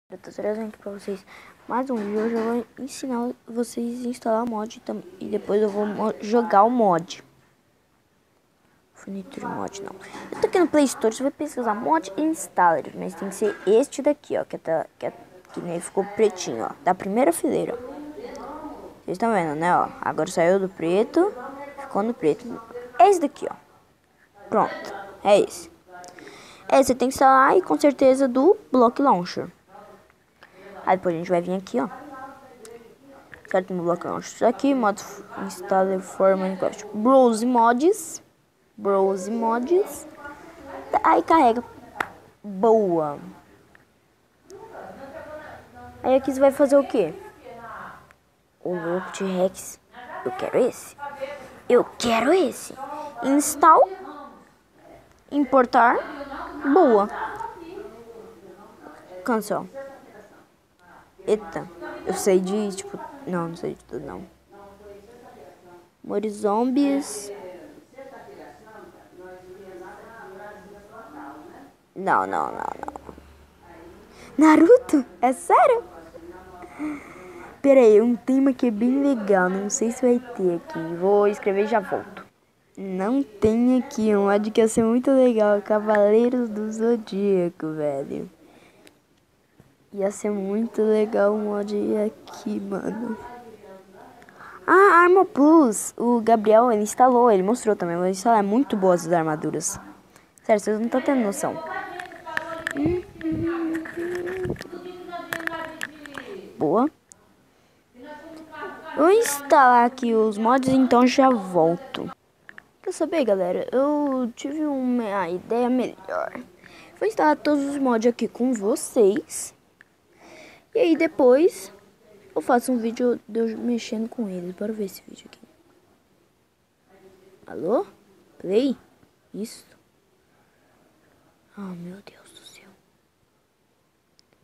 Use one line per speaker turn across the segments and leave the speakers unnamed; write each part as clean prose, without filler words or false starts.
Eu tô trazendo aqui pra vocês mais um vídeo. Hoje eu vou ensinar vocês a instalar o mod e depois eu vou jogar o mod. Furniture mod não. Eu tô aqui no Play Store, você vai pesquisar mod installer, mas tem que ser este daqui, ó, que nem ficou pretinho, ó, da primeira fileira. Vocês estão vendo, né, ó? Agora saiu do preto, ficou no preto. É esse daqui, ó. Pronto, é esse. Você tem que instalar e com certeza do Block Launcher. Aí depois a gente vai vir aqui, ó. Certo, no Block Launcher aqui, mod installer for Minecraft. Browse mods. Aí carrega. Boa. Aí aqui você vai fazer o quê? O louco de Rex. Eu quero esse. Install. Importar. Boa. Cancel. Eita. Eu sei de, tipo... Não sei de tudo, não. More zombies. Não. Naruto? É sério? Pera aí, um tema que é bem legal. Não sei se vai ter aqui. Vou escrever e já volto. Não tem aqui. Um mod que ia ser muito legal. Cavaleiros do Zodíaco, velho. Ia ser muito legal o mod aqui, mano. Ah, Armor Plus. O Gabriel, ele instalou. Ele mostrou também. Vou instalar. É muito boas as armaduras. Sério, vocês não estão tendo noção. Boa. Vou instalar aqui os mods, então já volto. Quer saber, galera? Eu tive uma ideia melhor. Vou instalar todos os mods aqui com vocês. E aí depois eu faço um vídeo de eu mexendo com eles. Bora ver esse vídeo aqui. Alô? Play? Isso. Oh, meu Deus do céu.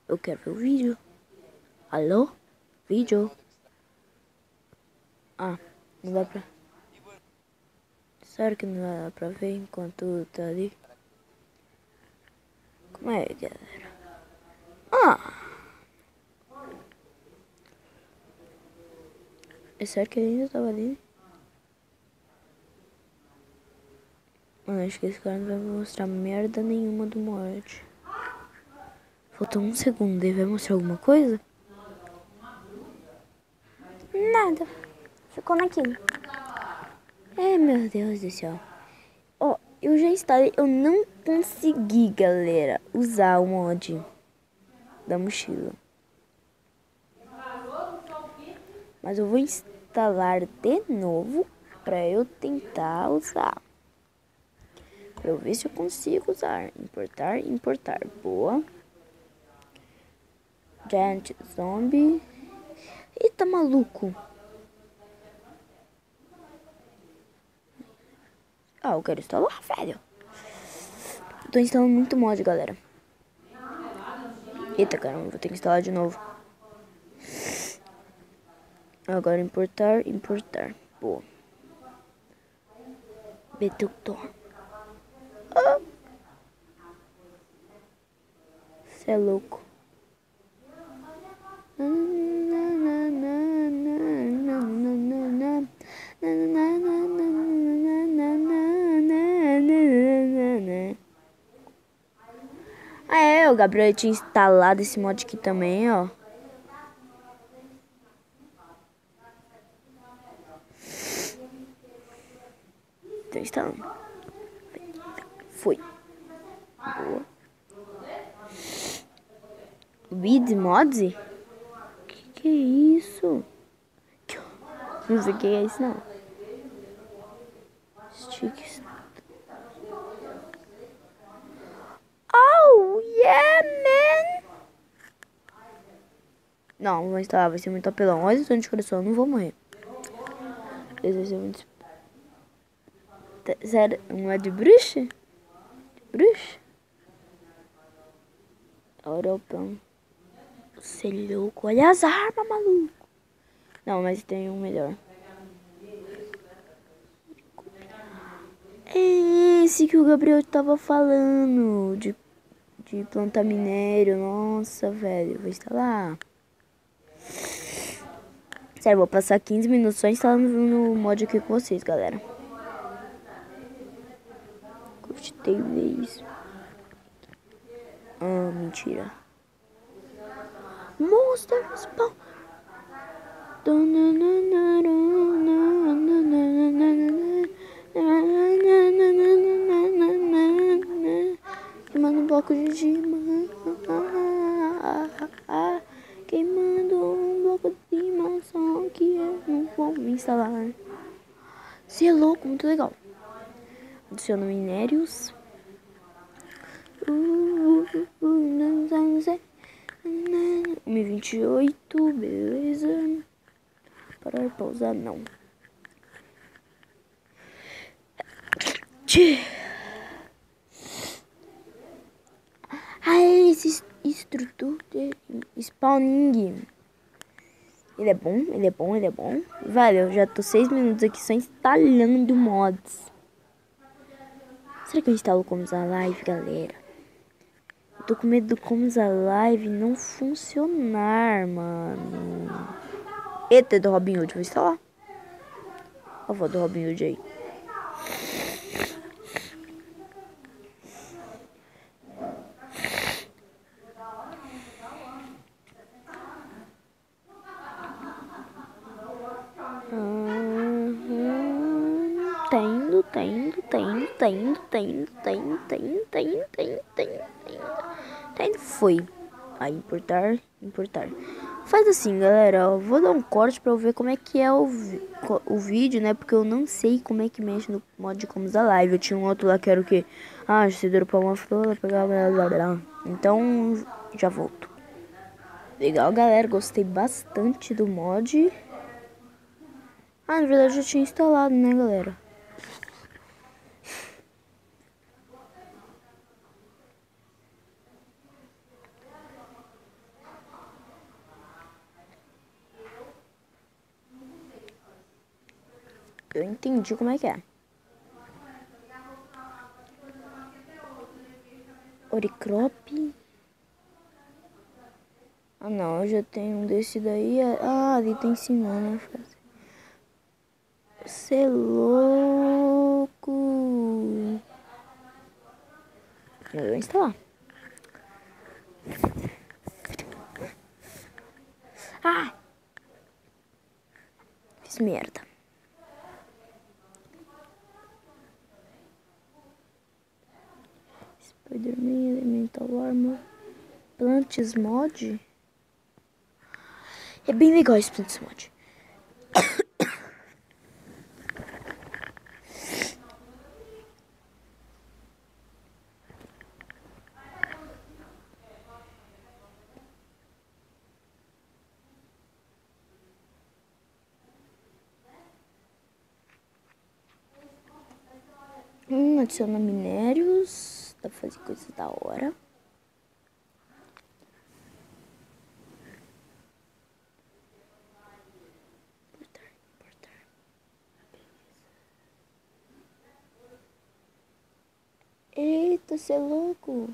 Eu quero ver o vídeo. Alô? Vídeo? Ah, não dá pra... Sério que não dá pra ver enquanto tá ali? Como é, galera? Ah! É sério que ele ainda tava ali? Mano, acho que esse cara não vai mostrar merda nenhuma do mod. Faltou um segundo, ele vai mostrar alguma coisa? Nada. Ficou naquilo. Meu Deus do céu. Ó, eu já instalei. Eu não consegui, galera, usar o mod da mochila. Mas eu vou instalar de novo pra eu tentar usar. Pra eu ver se eu consigo usar. Importar. Boa. Giant Zombie. Eita, maluco. Ah, eu quero instalar, velho. Tô instalando muito mod, galera. Eita, caramba, vou ter que instalar de novo. Agora importar. Boa. Betutor. Cê é louco. O Gabriel tinha instalado esse mod aqui também, ó. Tô instalando. Foi. Boa. Weed mods? Que é isso? Não sei o que é isso, não. Sticks. Oh, yeah, man! Não, vou instalar, vai ser muito apelão. Olha o tanto de coração, eu não vou morrer. Esse vai ser muito... Sério, não é de bruxa? Bruxa? Europão. Você é louco, olha as armas, maluco. Não, mas tem um melhor. É esse que o Gabriel tava falando. De de plantar minério. Nossa, velho, vou instalar. Sério, vou passar 15 minutos só instalando no mod aqui com vocês, galera. Gostei disso. Ah, mentira. Monster Spawn. Queimando um bloco de gema. Queimando um bloco de maçã que eu não vou me instalar. Você é louco, muito legal. Adiciona minérios. 1.028, beleza. Parar, pausar, não. Esse estrutura spawning. Ele é bom, ele é bom, ele é bom. Vale, eu já tô 6 minutos aqui só instalando mods. Será que eu instalo Comes Alive, galera? Eu tô com medo do Comes Alive não funcionar, mano. Eita, do Robin Hood, vou instalar. Eu vou do Robin Hood aí. Tá indo, foi. Aí, importar. Faz assim, galera, eu vou dar um corte pra eu ver como é que é o vídeo, né? Porque eu não sei como é que mexe no mod de Comes Alive. Eu tinha um outro lá que era o quê? Ah, você dropar uma flor, pegar blá blá blá. Então, já volto. Legal, galera, gostei bastante do mod. Ah, na verdade eu tinha instalado, né, galera? Eu entendi como é que é. Oricrop. Ah, não, eu já tenho um desse daí. Ah, ali tá ensinando a fazer. Você é louco. Eu vou instalar. Ah! Fiz merda. Spider-Man, Elemental Armor. Plants Mod. É bem legal esse Plants Mod. Adiciona minérios. Dá pra fazer coisas da hora. Importar. Eita, você é louco.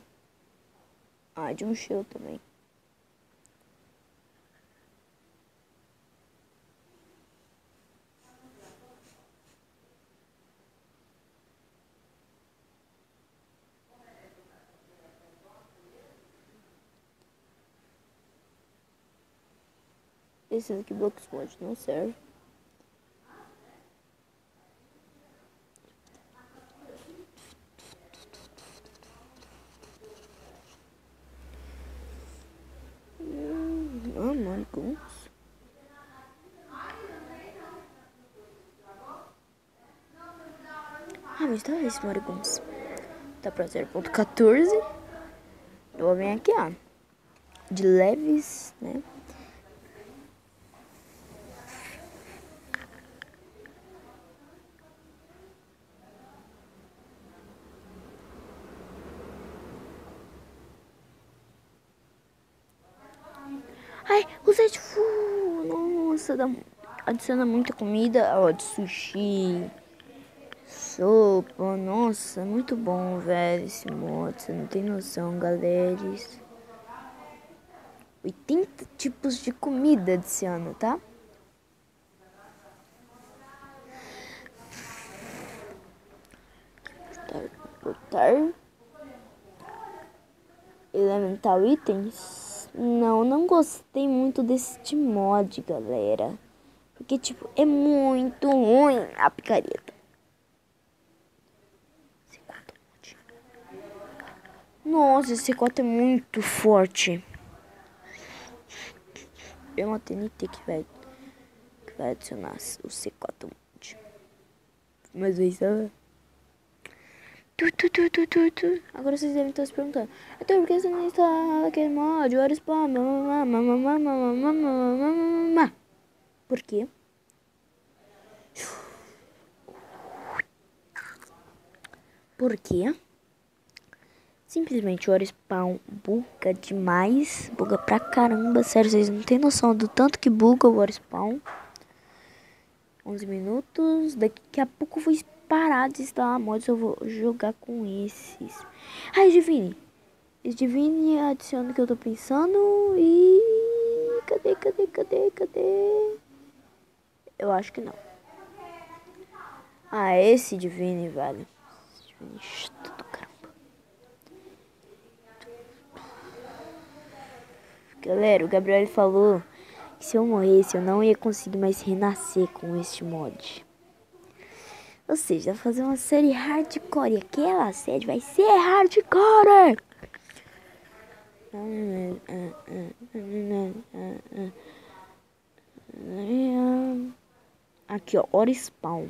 Ah, de um show também. Esse aqui, Blocks Mod, não serve. Moriguns. Ah, mas tá esse Moriguns. Tá pra 0.14. Eu vou vir aqui, ó. De leves, né? Ai, o Zed Full. Nossa, adiciona muita comida. Ó, de sushi. sopa. Nossa, muito bom, velho, esse mod. Você não tem noção, galera. 80 tipos de comida desse ano, tá? Botar Elemental Itens. Não gostei muito desse mod, galera. Porque, tipo, é muito ruim a picareta. Nossa, esse C4 é muito forte. É uma TNT que vai adicionar o C4 mod. Mas aí sabe? Agora vocês devem estar se perguntando. Então, por que você não instala aquele mod? Hora spam. Por quê? Por quê? Simplesmente o Hora Spawn buga demais. Buga pra caramba. Sério, vocês não tem noção do tanto que buga o Hora Spawn. 11 minutos. Daqui a pouco eu vou parar de instalar mods. Eu vou jogar com esses. Ai, Divine. Divine adiciona o que eu tô pensando. E... Cadê? Eu acho que não. Ah, esse Divine, velho. Esse Divine chato do caramba. Galera, o Gabriel falou que se eu morresse eu não ia conseguir mais renascer com este mod. Ou seja, vai fazer uma série hardcore. E aquela série vai ser hardcore. Aqui, ó, Hora Spawn.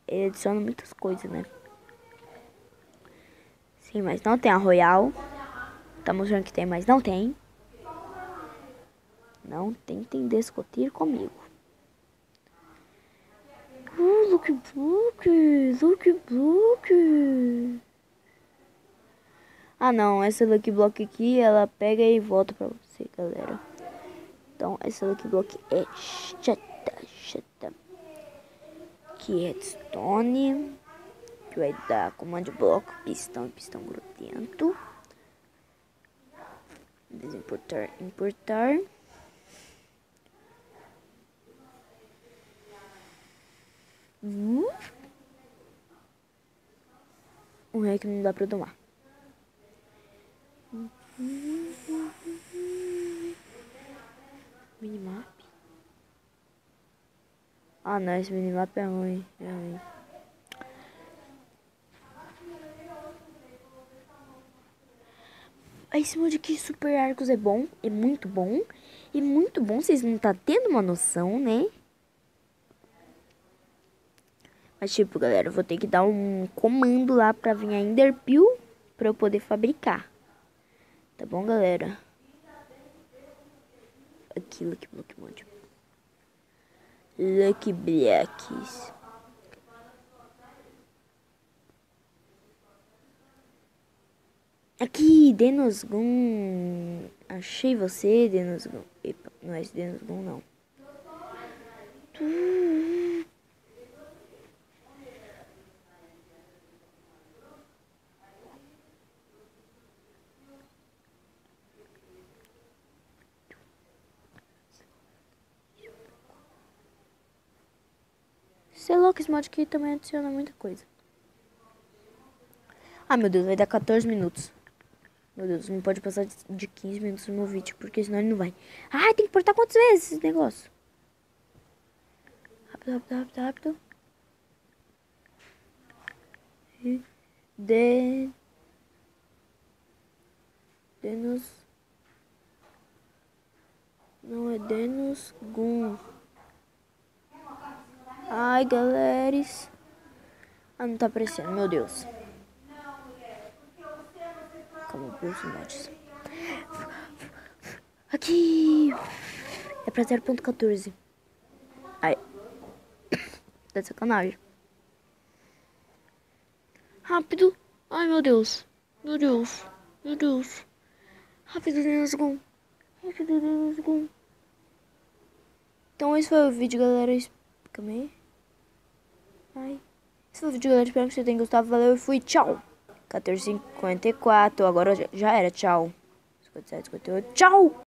Ele adiciona muitas coisas, né? Sim, mas não tem a Royal. Tá mostrando que tem, mas não tem. Não tentem discutir comigo. Lucky Block. Ah, não. Essa Lucky Block aqui, ela pega e volta pra você, galera. Então, essa Lucky Block é chata. Aqui é Redstone. Que vai dar comando bloco, pistão e pistão grudento. Importar. Um rei que não dá pra tomar. Minimap. Ah, não, esse minimap é ruim. Esse mod aqui, Super Arcos, é bom. É muito bom. E muito bom. Vocês não tá tendo uma noção, né? Mas, tipo, galera, eu vou ter que dar um comando lá pra vir a Enderpeel pra eu poder fabricar. Tá bom, galera? Aqui, Lucky Block Mod. Lucky Blocks. Aqui, Denosgun. Achei você, Denosgun. Epa, não é esse Denosgun, não. Você é louco, esse mod aqui também adiciona muita coisa. Ah, meu Deus, vai dar 14 minutos. Meu Deus, não pode passar de 15 minutos no meu vídeo, porque senão ele não vai. Ah, tem que portar quantas vezes esse negócio? Rápido. Denos. Não é Denosgun. Ai, galeras. Ah, não tá aparecendo, meu Deus. Calma, meus mods. Aqui. É pra 0.14. Ai. Tá de sacanagem. Rápido. Ai, meu Deus. Rápido, Denosgun. Então esse foi o vídeo, galera. Calma aí. Ai. Esse foi o vídeo, galera. Espero que você tenha gostado. Valeu e fui. Tchau. 14h54. Agora já era. Tchau. 57, 58. Tchau.